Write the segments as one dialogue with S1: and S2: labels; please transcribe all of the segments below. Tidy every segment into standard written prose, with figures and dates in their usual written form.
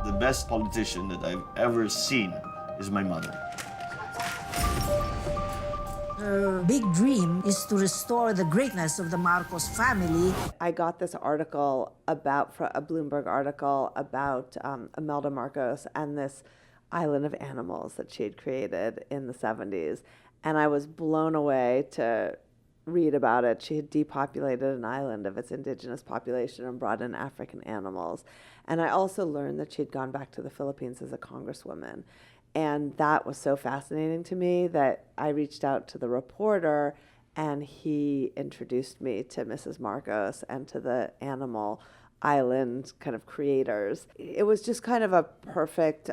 S1: The best politician that I've ever seen is my mother.
S2: Her big dream is to restore the greatness of the Marcos family.
S3: I got this article about, a Bloomberg article about Imelda Marcos and this island of animals that she had created in the 70s. And I was blown away to read about it. She had depopulated an island of its indigenous population and brought in African animals. And I also learned that she'd gone back to the Philippines as a congresswoman. And that was so fascinating to me that I reached out to the reporter, and he introduced me to Mrs. Marcos and to the animal island kind of creators. It was just kind of a perfect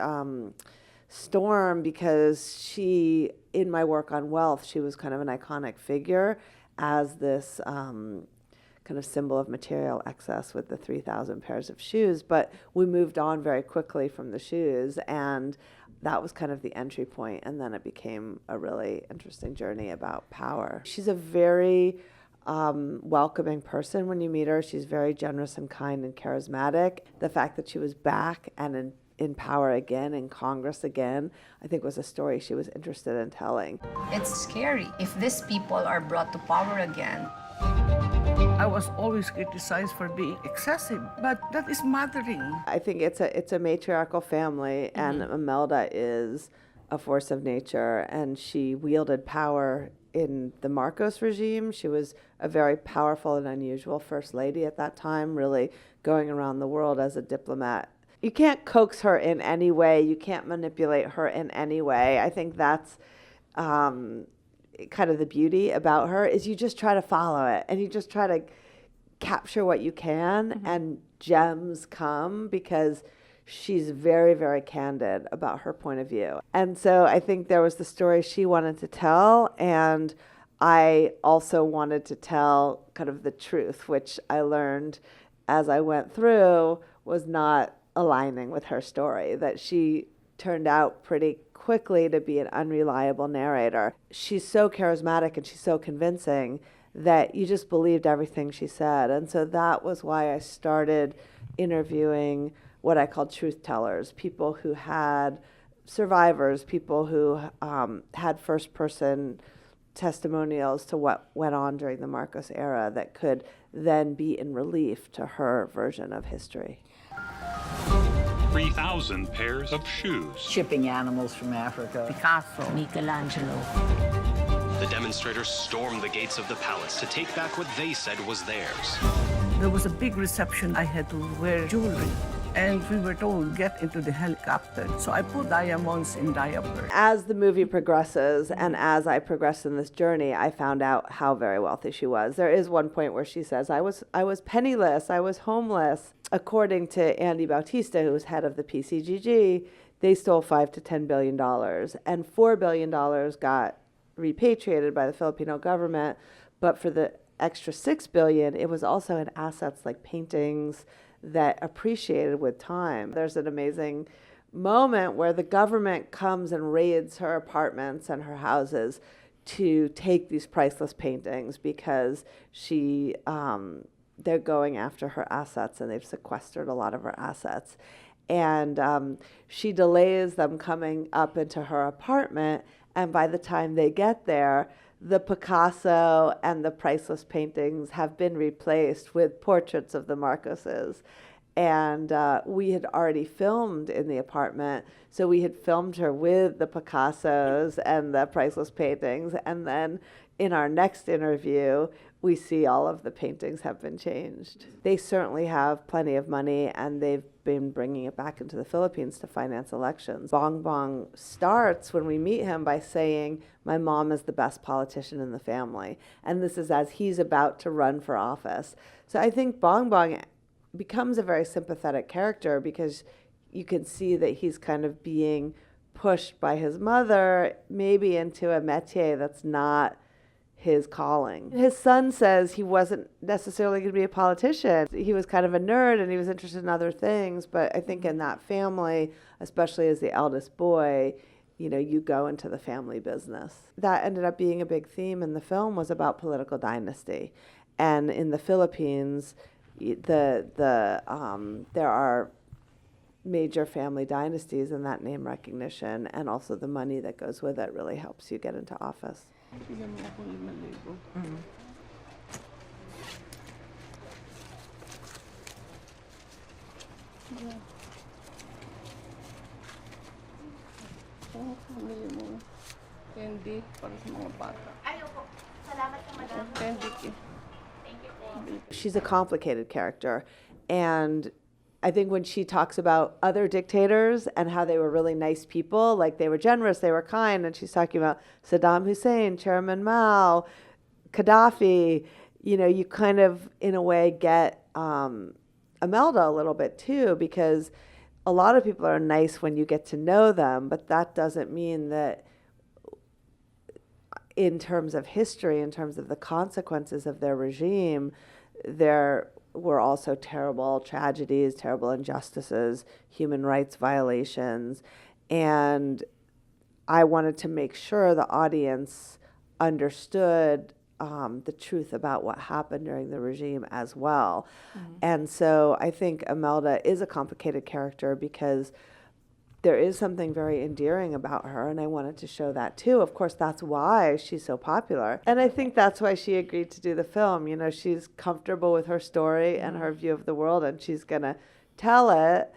S3: storm, because she, in my work on wealth, she was kind of an iconic figure as this kind of symbol of material excess with the 3,000 pairs of shoes. But we moved on very quickly from the shoes, and that was kind of the entry point, and then it became a really interesting journey about power. She's a very welcoming person when you meet her. She's very generous and kind and charismatic. The fact that she was back and in power again, in Congress again, I think was a story she was interested in telling.
S4: It's scary if these people are brought to power again.
S5: I was always criticized for being excessive, but that is mothering.
S3: I think it's a matriarchal family, and Imelda is a force of nature, and she wielded power in the Marcos regime. She was a very powerful and unusual first lady at that time, really going around the world as a diplomat. You can't coax her in any way. You can't manipulate her in any way. I think that's kind of the beauty about her, is you just try to follow it, and you just try to capture what you can, and gems come because she's very, very candid about her point of view. And so I think there was the story she wanted to tell, and I also wanted to tell kind of the truth, which I learned as I went through was not aligning with her story, that she turned out pretty quickly to be an unreliable narrator. She's so charismatic and she's so convincing that you just believed everything she said. And so that was why I started interviewing what I called truth tellers, people who had survivors, people who had first-person testimonials to what went on during the Marcos era that could then be in relief to her version of history.
S6: 3,000 pairs of shoes.
S7: Shipping animals from Africa.
S5: Picasso.
S2: Michelangelo.
S8: The demonstrators stormed the gates of the palace to take back what they said was theirs.
S5: There was a big reception. I had to wear jewelry, and we were told, get into the helicopter. So I put diamonds in diapers.
S3: As the movie progresses, and as I progressed in this journey, I found out how very wealthy she was. There is one point where she says, I was penniless, I was homeless. According to Andy Bautista, who was head of the PCGG, they stole $5 to $10 billion, and $4 billion got repatriated by the Filipino government. But for the extra $6 billion, it was also in assets like paintings that appreciated with time. There's an amazing moment where the government comes and raids her apartments and her houses to take these priceless paintings because they're going after her assets, and they've sequestered a lot of her assets. And she delays them coming up into her apartment, and by the time they get there, the Picasso and the priceless paintings have been replaced with portraits of the Marcoses. And we had already filmed in the apartment, so we had filmed her with the Picassos and the priceless paintings. And then in our next interview, we see all of the paintings have been changed. They certainly have plenty of money, and they've been bringing it back into the Philippines to finance elections. Bong Bong starts when we meet him by saying, my mom is the best politician in the family. And this is as he's about to run for office. So I think Bong Bong becomes a very sympathetic character because you can see that he's kind of being pushed by his mother, maybe into a métier that's not his calling. His son says he wasn't necessarily going to be a politician. He was kind of a nerd and he was interested in other things, but I think in that family, especially as the eldest boy, you go into the family business. That ended up being a big theme in the film, was about political dynasty. And in the Philippines, there are major family dynasties, and that name recognition and also the money that goes with it really helps you get into office.
S5: Candy para sa mga bata. Salamat ka, madam. Candy.
S3: She's a complicated character, and I think when she talks about other dictators and how they were really nice people, like they were generous, they were kind, and she's talking about Saddam Hussein, Chairman Mao, Gaddafi, you know, you kind of, in a way, get Imelda a little bit too, because a lot of people are nice when you get to know them, but that doesn't mean that in terms of history, in terms of the consequences of their regime, there were also terrible tragedies, terrible injustices, human rights violations. And I wanted to make sure the audience understood the truth about what happened during the regime as well. And so I think Imelda is a complicated character because there is something very endearing about her, and I wanted to show that too. Of course, that's why she's so popular. And I think that's why she agreed to do the film. You know, she's comfortable with her story and her view of the world, and she's going to tell it.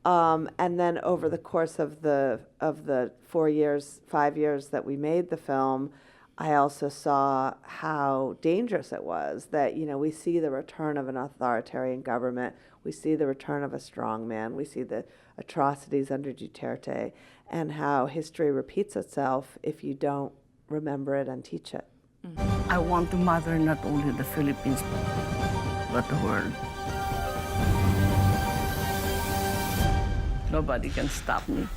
S3: And then over the course of the 5 years that we made the film, I also saw how dangerous it was that, you know, we see the return of an authoritarian government. We see the return of a strong man. We see the atrocities under Duterte, and how history repeats itself if you don't remember it and teach it.
S5: I want to mother not only the Philippines, but the world. Nobody can stop me.